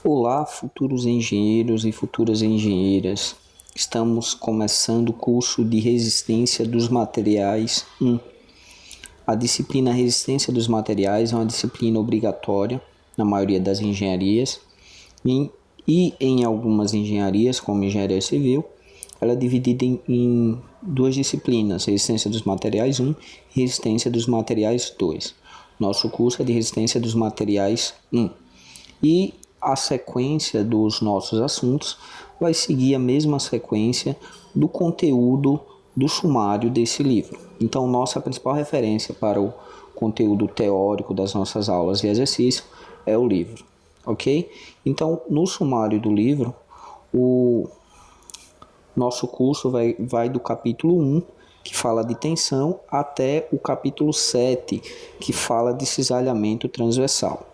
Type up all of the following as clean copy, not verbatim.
Olá, futuros engenheiros e futuras engenheiras. Estamos começando o curso de Resistência dos Materiais 1. A disciplina Resistência dos Materiais é uma disciplina obrigatória na maioria das engenharias e em algumas engenharias, como Engenharia Civil, ela é dividida em duas disciplinas, Resistência dos Materiais 1 e Resistência dos Materiais 2. Nosso curso é de Resistência dos Materiais 1. E a sequência dos nossos assuntos vai seguir a mesma sequência do conteúdo do sumário desse livro. Então, nossa principal referência para o conteúdo teórico das nossas aulas e exercícios é o livro, ok? Então, no sumário do livro, o nosso curso vai do capítulo 1, que fala de tensão, até o capítulo 7, que fala de cisalhamento transversal.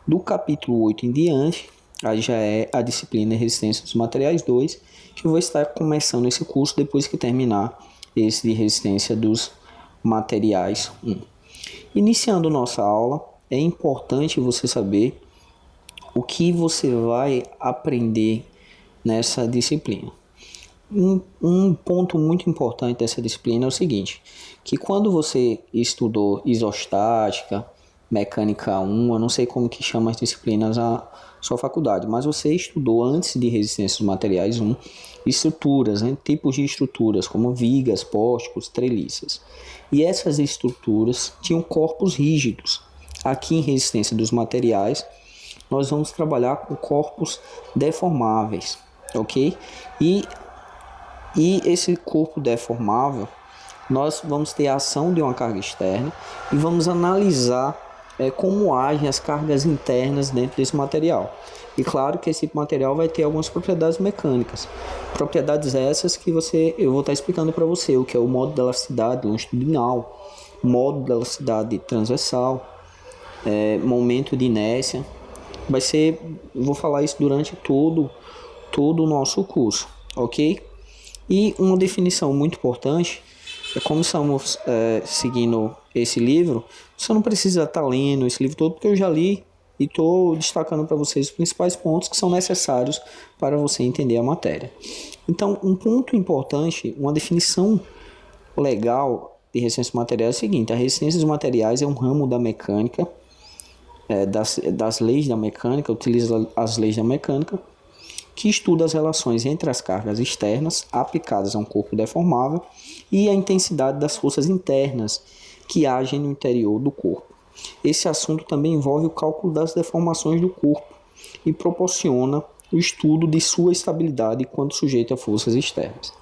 Do capítulo 8 em diante, aí já é a disciplina Resistência dos Materiais 2, que eu vou estar começando esse curso depois que terminar esse de Resistência dos Materiais 1. Iniciando nossa aula, é importante você saber o que você vai aprender nessa disciplina. Um ponto muito importante dessa disciplina é o seguinte, que quando você estudou isostática, mecânica 1, eu não sei como que chama as disciplinas na sua faculdade, mas você estudou antes de Resistência dos Materiais 1, estruturas, né, tipos de estruturas, como vigas, pórticos, treliças. E essas estruturas tinham corpos rígidos. Aqui em Resistência dos Materiais, nós vamos trabalhar com corpos deformáveis, ok? E esse corpo deformável, nós vamos ter a ação de uma carga externa e vamos analisar como agem as cargas internas dentro desse material. E claro que esse material vai ter algumas propriedades mecânicas. Propriedades essas que eu vou estar explicando para você, o que é o modo de elasticidade longitudinal, modo de elasticidade transversal, momento de inércia. Eu vou falar isso durante todo o nosso curso, ok? E uma definição muito importante é como estamos seguindo esse livro, você não precisa estar lendo esse livro todo, porque eu já li e estou destacando para vocês os principais pontos que são necessários para você entender a matéria. Então, um ponto importante, uma definição legal de resistência dos materiais é o seguinte: a resistência dos materiais é um ramo da mecânica, das leis da mecânica, utiliza as leis da mecânica, que estuda as relações entre as cargas externas aplicadas a um corpo deformável e a intensidade das forças internas que agem no interior do corpo. Esse assunto também envolve o cálculo das deformações do corpo e proporciona o estudo de sua estabilidade quando sujeito a forças externas.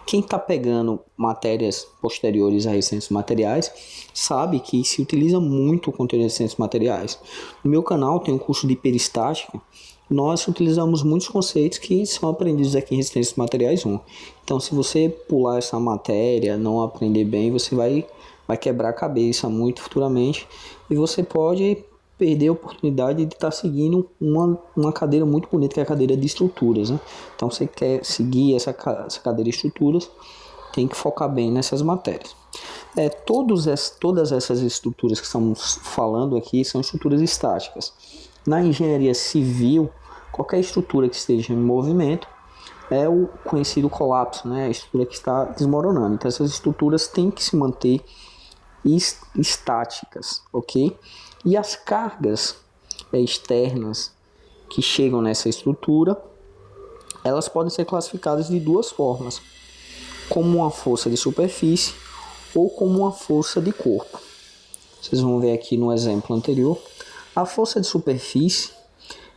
Quem está pegando matérias posteriores a resistência dos materiais sabe que se utiliza muito o conteúdo de resistência dos materiais. No meu canal tem um curso de peristática. Nós utilizamos muitos conceitos que são aprendidos aqui em Resistência dos Materiais 1. Então, se você pular essa matéria, não aprender bem, você vai quebrar a cabeça muito futuramente e você pode perder a oportunidade de estar seguindo uma cadeira muito bonita, que é a cadeira de estruturas, né? Então, você quer seguir essa cadeira de estruturas, tem que focar bem nessas matérias. Todas essas estruturas que estamos falando aqui são estruturas estáticas. Na engenharia civil, qualquer estrutura que esteja em movimento é o conhecido colapso, né? A estrutura que está desmoronando. Então, essas estruturas têm que se manter estáticas, ok? E as cargas externas que chegam nessa estrutura, elas podem ser classificadas de duas formas: como uma força de superfície ou como uma força de corpo. Vocês vão ver aqui no exemplo anterior. A força de superfície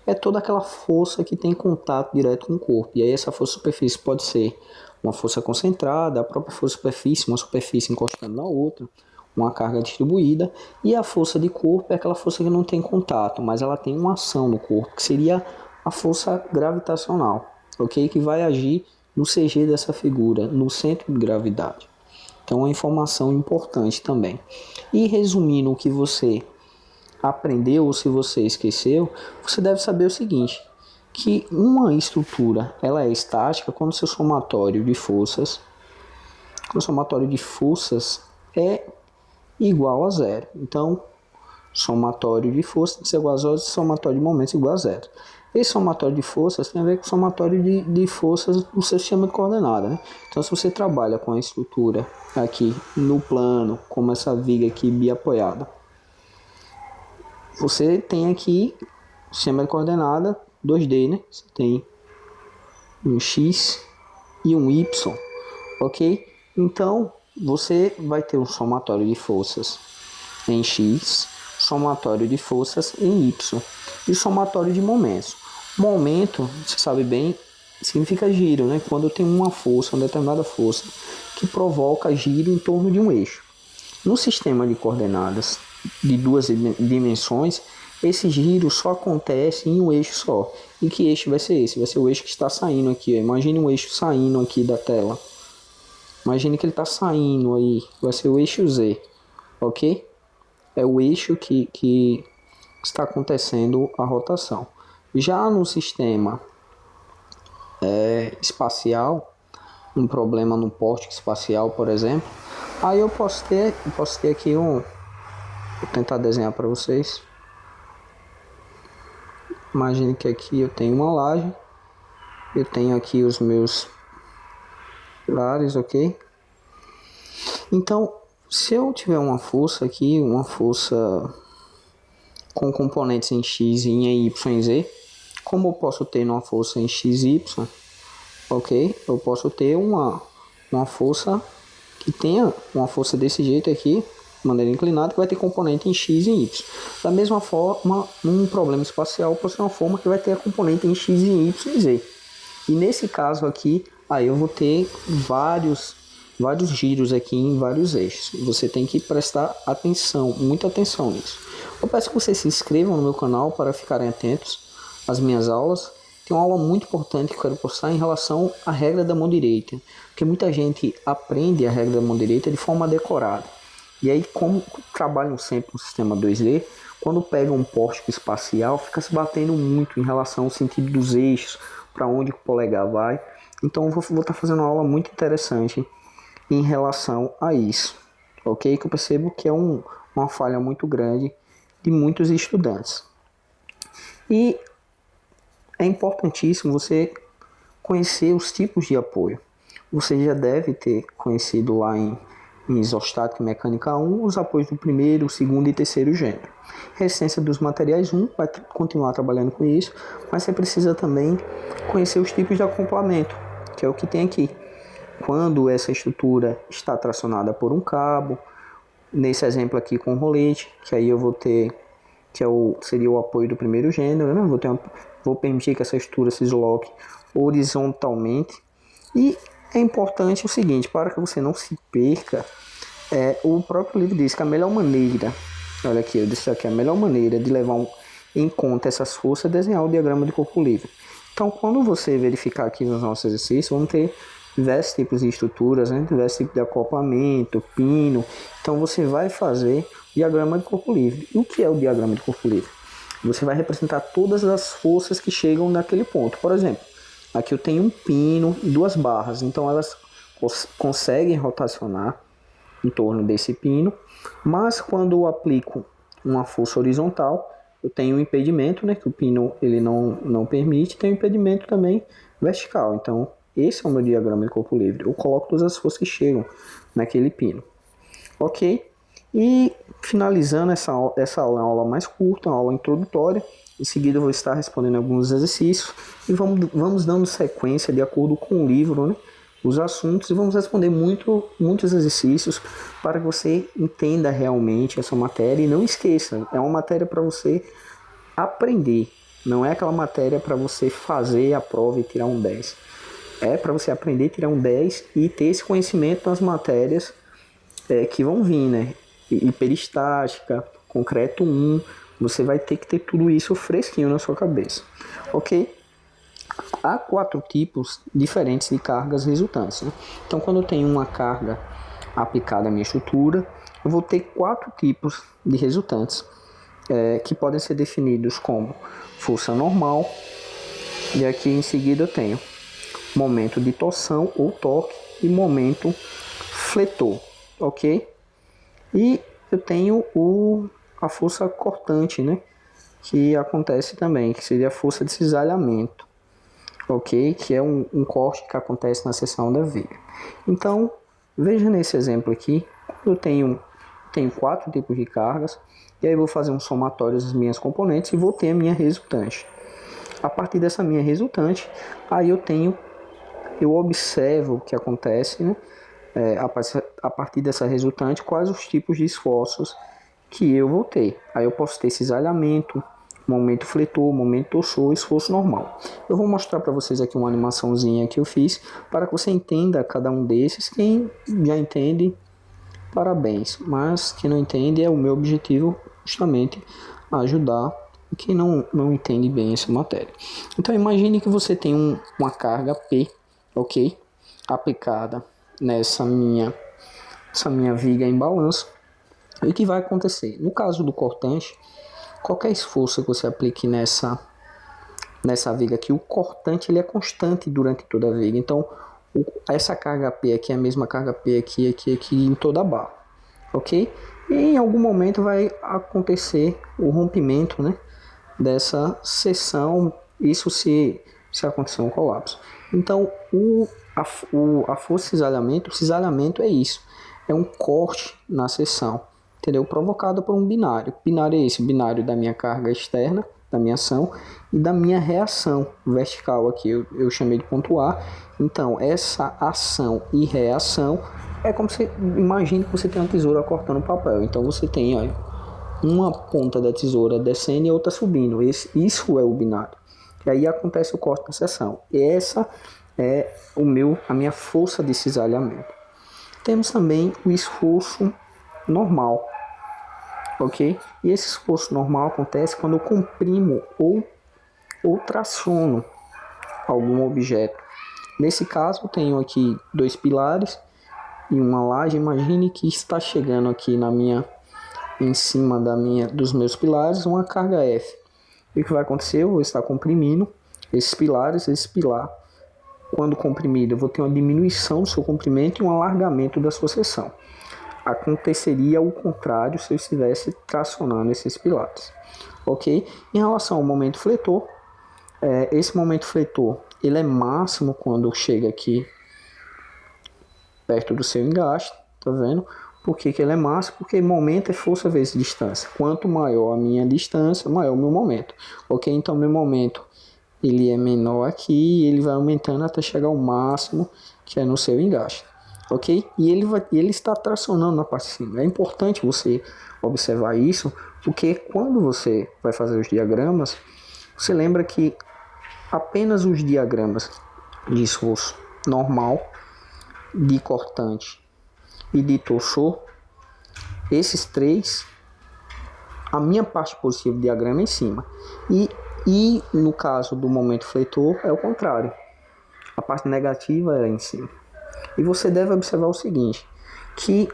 é toda aquela força que tem contato direto com o corpo. E aí essa força de superfície pode ser uma força concentrada, a própria força de superfície, uma superfície encostando na outra, uma carga distribuída. E a força de corpo é aquela força que não tem contato, mas ela tem uma ação no corpo, que seria a força gravitacional, ok? Que vai agir no CG dessa figura, no centro de gravidade. Então é uma informação importante também. E resumindo o que você aprendeu ou se você esqueceu, você deve saber o seguinte, que uma estrutura ela é estática quando seu somatório de forças é igual a zero. Então, somatório de forças tem que ser igual a zero, somatório de momentos igual a zero. Esse somatório de forças tem a ver com o somatório de forças do seu sistema de coordenada, né? Então, se você trabalha com a estrutura aqui no plano, como essa viga aqui biapoiada, você tem aqui o sistema de coordenada 2D, né? Você tem um X e um Y, ok? Então, você vai ter um somatório de forças em X, somatório de forças em Y e somatório de momentos. Momento, você sabe bem, significa giro, né? Quando tem uma força, uma determinada força, que provoca giro em torno de um eixo. No sistema de coordenadas de duas dimensões, esse giro só acontece em um eixo só. E que eixo vai ser esse? Vai ser o eixo que está saindo aqui. Imagine um eixo saindo aqui da tela. Imagine que ele está saindo aí. Vai ser o eixo Z, ok? É o eixo que está acontecendo a rotação. Já no sistema espacial, um problema no pórtico espacial, por exemplo, aí eu posso ter aqui vou tentar desenhar para vocês. Imagine que aqui eu tenho uma laje, eu tenho aqui os meus pilares, ok? Então, se eu tiver uma força aqui, uma força com componentes em X, em Y e Z, como eu posso ter uma força em X e Y, ok? Eu posso ter uma força que tenha uma força desse jeito aqui, de maneira inclinada, que vai ter componente em X e Y. Da mesma forma, num problema espacial, pode ser uma forma que vai ter a componente em X, Y e Z. E nesse caso aqui, aí eu vou ter vários giros aqui em vários eixos. Você tem que prestar atenção, muita atenção nisso. Eu peço que vocês se inscrevam no meu canal para ficarem atentos às minhas aulas. Tem uma aula muito importante que eu quero postar em relação à regra da mão direita, porque muita gente aprende a regra da mão direita de forma decorada. E aí, como trabalham sempre no sistema 2D, quando pega um pórtico espacial, fica se batendo muito em relação ao sentido dos eixos, para onde o polegar vai. Então, eu vou estar fazendo uma aula muito interessante em relação a isso, ok? Que eu percebo que é uma falha muito grande de muitos estudantes. E é importantíssimo você conhecer os tipos de apoio. Você já deve ter conhecido lá em isostática e mecânica 1 os apoios do primeiro, segundo e terceiro gênero. Resistência dos materiais 1 vai continuar trabalhando com isso, mas você precisa também conhecer os tipos de acoplamento, que é o que tem aqui. Quando essa estrutura está tracionada por um cabo, nesse exemplo aqui com rolete, que aí eu vou ter, seria o apoio do primeiro gênero, né? Vou permitir que essa estrutura se desloque horizontalmente. E é importante o seguinte, para que você não se perca, o próprio livro diz que a melhor maneira, olha aqui, eu disse aqui, a melhor maneira de levar em conta essas forças é desenhar o diagrama de corpo livre. Então, quando você verificar aqui nos nossos exercícios, vamos ter diversos tipos de estruturas, né? Diversos tipos de acoplamento, pino. Então, você vai fazer o diagrama de corpo livre. E o que é o diagrama de corpo livre? Você vai representar todas as forças que chegam naquele ponto. Por exemplo, aqui eu tenho um pino e duas barras, então elas conseguem rotacionar em torno desse pino, mas quando eu aplico uma força horizontal, eu tenho um impedimento, né, que o pino ele não permite, tem um impedimento também vertical. Então, esse é o meu diagrama de corpo livre. Eu coloco todas as forças que chegam naquele pino. Ok? E finalizando essa aula é uma aula mais curta, uma aula introdutória. Em seguida eu vou estar respondendo alguns exercícios e vamos dando sequência de acordo com o livro, né, os assuntos, e vamos responder muitos exercícios para que você entenda realmente essa matéria e não esqueça, é uma matéria para você aprender, não é aquela matéria para você fazer a prova e tirar um 10. É para você aprender, tirar um 10 e ter esse conhecimento nas matérias que vão vir, né? Hiperestática, concreto 1, você vai ter que ter tudo isso fresquinho na sua cabeça, ok? Há 4 tipos diferentes de cargas resultantes, né? Então, quando eu tenho uma carga aplicada à minha estrutura, eu vou ter 4 tipos de resultantes que podem ser definidos como força normal, e aqui em seguida eu tenho momento de torção ou torque e momento fletor, ok? E eu tenho a força cortante, né? que acontece também, que seria a força de cisalhamento, ok? Que é um corte que acontece na seção da viga. Então, veja nesse exemplo aqui, eu tenho 4 tipos de cargas, e aí eu vou fazer um somatório das minhas componentes e vou ter a minha resultante. A partir dessa minha resultante, aí eu observo o que acontece, né? A partir dessa resultante, quais os tipos de esforços que eu vou ter. Aí eu posso ter cisalhamento, momento fletor, momento torçor, esforço normal. Eu vou mostrar para vocês aqui uma animaçãozinha que eu fiz para que você entenda cada um desses. Quem já entende, parabéns, mas quem não entende, é o meu objetivo justamente ajudar quem não entende bem essa matéria. Então imagine que você tem uma carga P, ok? Aplicada nessa minha viga em balanço. E o que vai acontecer? No caso do cortante, qualquer esforço que você aplique nessa viga aqui, o cortante ele é constante durante toda a viga. Então essa carga P aqui é a mesma carga P aqui em toda a barra, ok? E em algum momento vai acontecer o rompimento, né, dessa seção, isso se acontecer um colapso. Então a força de cisalhamento, o cisalhamento é isso, é um corte na seção, entendeu? Provocado por um binário. O binário é esse, o binário da minha carga externa, da minha ação, e da minha reação vertical aqui, eu chamei de ponto A. Então essa ação e reação é como você imagina que você tem uma tesoura cortando papel. Então você tem, olha, uma ponta da tesoura descendo e outra subindo. Isso é o binário. E aí acontece o corte na seção. E essa é a minha força de cisalhamento. Temos também o esforço normal, ok? E esse esforço normal acontece quando eu comprimo ou traciono algum objeto. Nesse caso, eu tenho aqui 2 pilares e uma laje. Imagine que está chegando aqui em cima dos meus pilares uma carga F. E o que vai acontecer? Eu vou estar comprimindo esses pilares. Esse pilar, quando comprimido, eu vou ter uma diminuição do seu comprimento e um alargamento da sua seção. Aconteceria o contrário se eu estivesse tracionando esses pilares, ok? Em relação ao momento fletor, esse momento fletor ele é máximo quando chega aqui perto do seu engaste, tá vendo? Por que ele é máximo? Porque momento é força vezes distância. Quanto maior a minha distância, maior o meu momento, ok? Então meu momento ele é menor aqui e ele vai aumentando até chegar ao máximo, que é no seu engaste, ok? E ele está tracionando na parte de cima. É importante você observar isso, porque quando você vai fazer os diagramas, você lembra que apenas os diagramas de esforço normal, de cortante e de torçor, esses 3, a minha parte positiva do diagrama é em cima. E no caso do momento fletor é o contrário, a parte negativa é em cima. E você deve observar o seguinte, que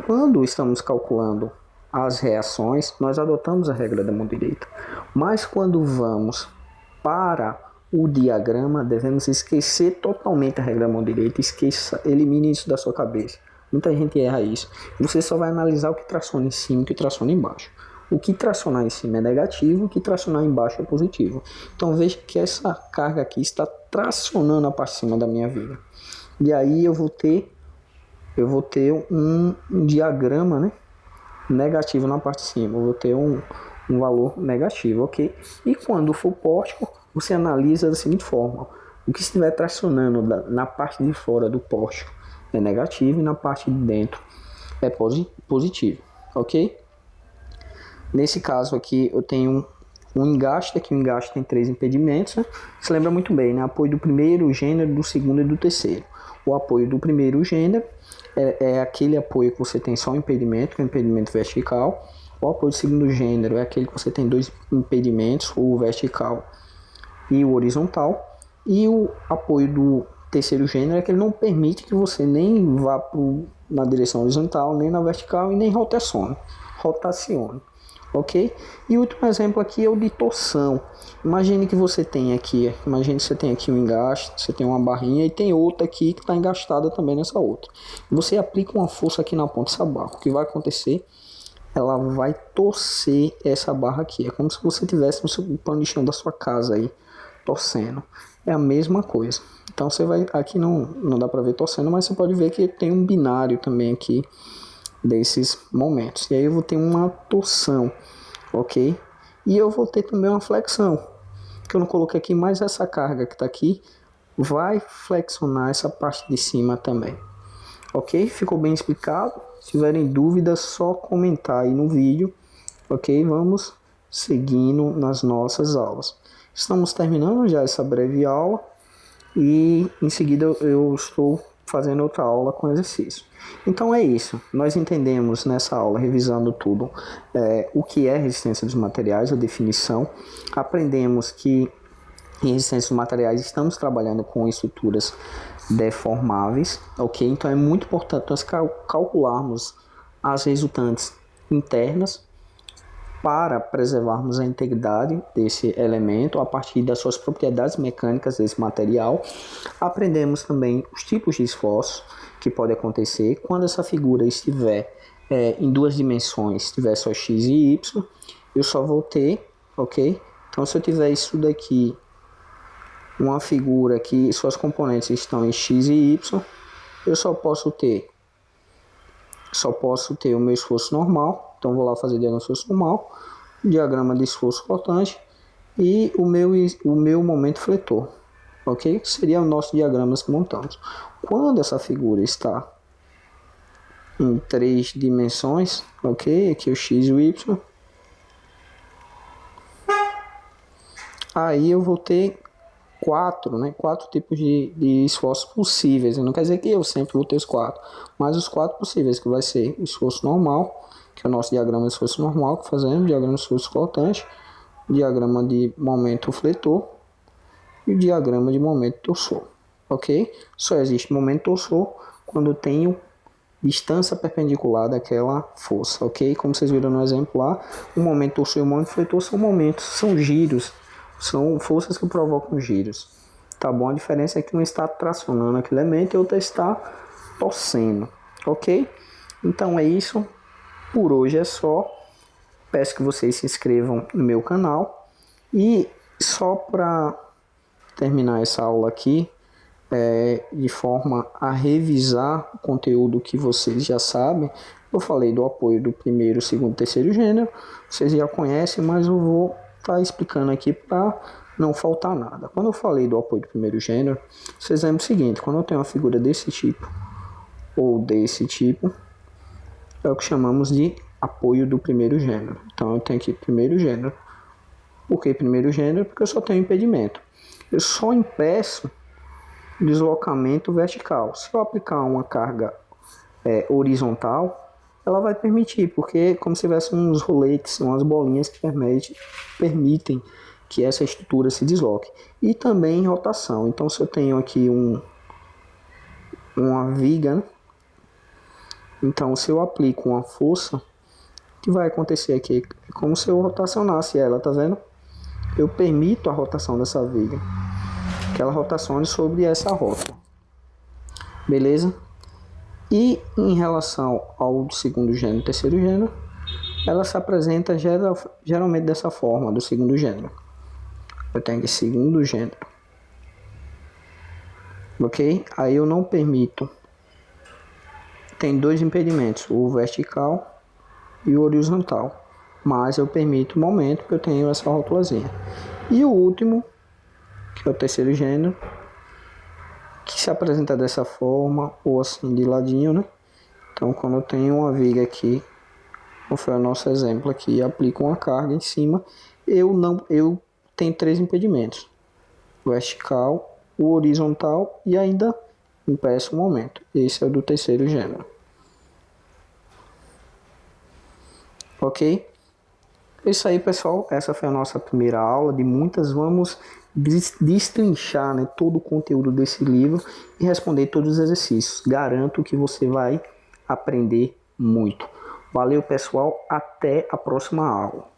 quando estamos calculando as reações, nós adotamos a regra da mão direita. Mas quando vamos para o diagrama, devemos esquecer totalmente a regra da mão direita. Elimine isso da sua cabeça. Muita gente erra isso. Você só vai analisar o que traciona em cima e o que traciona embaixo. O que tracionar em cima é negativo, o que tracionar embaixo é positivo. Então veja que essa carga aqui está tracionando a parte de cima da minha viga. E aí eu vou ter um diagrama, né, negativo na parte de cima. Eu vou ter um valor negativo, ok? E quando for pórtico, você analisa da seguinte forma: o que estiver tracionando na parte de fora do pórtico é negativo e na parte de dentro é positivo, ok? Nesse caso aqui eu tenho um engaste, aqui o engaste tem 3 impedimentos, né? Você lembra muito bem, né? Apoio do primeiro gênero, do segundo e do terceiro. O apoio do primeiro gênero é aquele apoio que você tem só um impedimento, que é o impedimento vertical. O apoio do segundo gênero é aquele que você tem 2 impedimentos, o vertical e o horizontal. E o apoio do terceiro gênero é que ele não permite que você nem vá na direção horizontal, nem na vertical e nem rotacione. Ok? E o último exemplo aqui é o de torção. Imagine que você tem aqui, um engaste, você tem uma barrinha e tem outra aqui que está engastada também nessa outra. Você aplica uma força aqui na ponta dessa barra. O que vai acontecer ela vai torcer essa barra aqui. É como se você tivesse no seu pano de chão da sua casa aí, torcendo. É a mesma coisa. Então você vai, aqui não dá para ver torcendo, mas você pode ver que tem um binário também aqui desses momentos. E aí eu vou ter uma torção, ok? E eu vou ter também uma flexão, que eu não coloquei aqui, mas essa carga que está aqui vai flexionar essa parte de cima também. Ok? Ficou bem explicado? Se tiverem dúvidas, só comentar aí no vídeo. Ok? Vamos seguindo nas nossas aulas. Estamos terminando já essa breve aula e em seguida eu estou fazendo outra aula com exercício. Então é isso. Nós entendemos nessa aula, revisando tudo, o que é resistência dos materiais, a definição. Aprendemos que em resistência dos materiais estamos trabalhando com estruturas deformáveis, ok? Então é muito importante nós calcularmos as resultantes internas para preservarmos a integridade desse elemento a partir das suas propriedades mecânicas desse material. Aprendemos também os tipos de esforço que pode acontecer quando essa figura estiver em duas dimensões, estiver só x e y, eu só vou ter, ok? Então se eu tiver isso daqui, uma figura que suas componentes estão em x e y, eu só posso ter o meu esforço normal. Então vou lá fazer o diagrama de esforço normal, diagrama de esforço flotante e o meu momento fletor, ok? Seria o nosso diagrama que montamos. Quando essa figura está em 3 dimensões, ok? Aqui o x e o y, aí eu vou ter quatro tipos de esforços possíveis. Não quer dizer que eu sempre vou ter os 4, mas os 4 possíveis, que vai ser o esforço normal, que é o nosso diagrama de esforço normal que fazemos, diagrama de esforço flotante, diagrama de momento fletor e o diagrama de momento torsor, ok? Só existe momento torsor quando eu tenho distância perpendicular daquela força, ok? Como vocês viram no exemplo lá, o momento torsor e o momento fletor são giros, são forças que provocam giros, tá bom? A diferença é que um está tracionando aquele elemento e outro está torcendo, ok? Então é isso, por hoje é só. Peço que vocês se inscrevam no meu canal e só para terminar essa aula aqui, de forma a revisar o conteúdo que vocês já sabem, eu falei do apoio do primeiro, segundo, terceiro gênero, vocês já conhecem, mas eu vou estar explicando aqui para não faltar nada. Quando eu falei do apoio do primeiro gênero, vocês lembram o seguinte: quando eu tenho uma figura desse tipo ou desse tipo, é o que chamamos de apoio do primeiro gênero. Então eu tenho aqui primeiro gênero. Por que primeiro gênero? Porque eu só tenho impedimento. Eu só impeço deslocamento vertical. Se eu aplicar uma carga horizontal, ela vai permitir, porque é como se tivesse uns roletes, umas bolinhas que permitem que essa estrutura se desloque. E também rotação. Então se eu tenho aqui uma viga, né? Então se eu aplico uma força, o que vai acontecer aqui? É como se eu rotacionasse ela, tá vendo? Eu permito a rotação dessa viga, que ela rotacione sobre essa rota, beleza? E em relação ao segundo gênero e terceiro gênero, ela se apresenta geralmente dessa forma, do segundo gênero. Eu tenho aqui segundo gênero, ok? Aí eu não permito, tem dois impedimentos, o vertical e o horizontal, mas eu permito o momento porque eu tenho essa rótulazinha. E o último, que é o terceiro gênero, que se apresenta dessa forma ou assim de ladinho, né? Então quando eu tenho uma viga aqui, como foi o nosso exemplo aqui, e aplico uma carga em cima, eu tenho 3 impedimentos: o vertical, o horizontal e ainda impeço o momento. Esse é o do terceiro gênero, ok? É isso aí, pessoal. Essa foi a nossa primeira aula de muitas. Vamos destrinchar, né, todo o conteúdo desse livro e responder todos os exercícios. Garanto que você vai aprender muito. Valeu, pessoal. Até a próxima aula.